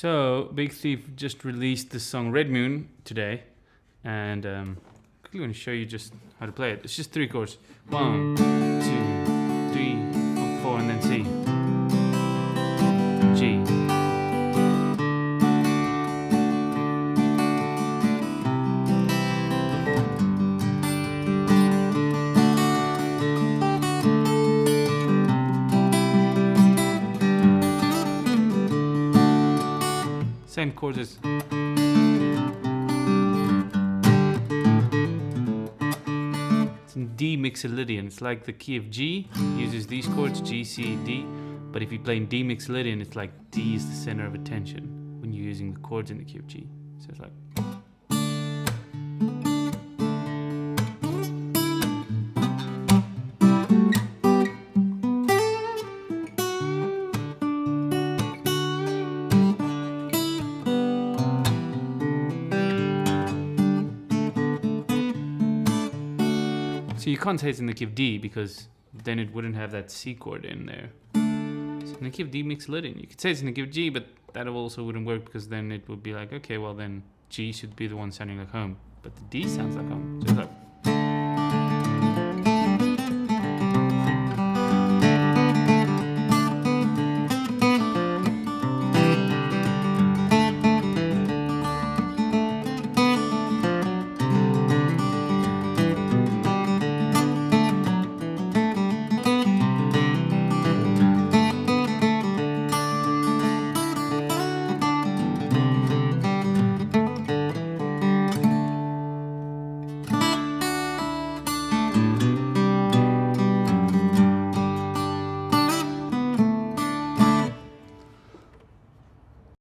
So, Big Thief just released the song Red Moon today, and quickly want to show you just how to play it. It's just 3 chords. 1, 2, 3, 4, and then C. G. Same chords as. It's in D mixolydian. It's like the key of G uses these chords G, C, D. But if you play in D mixolydian, it's like D is the center of attention when you're using the chords in the key of G. So it's like. So you can't say it's in the key of D because then it wouldn't have that C chord in there. So in the key of D mixolydian. You could say it's in the key of G, but that also wouldn't work because then it would be like, okay, well then G should be the one sounding like home. But the D sounds like home. So it's like.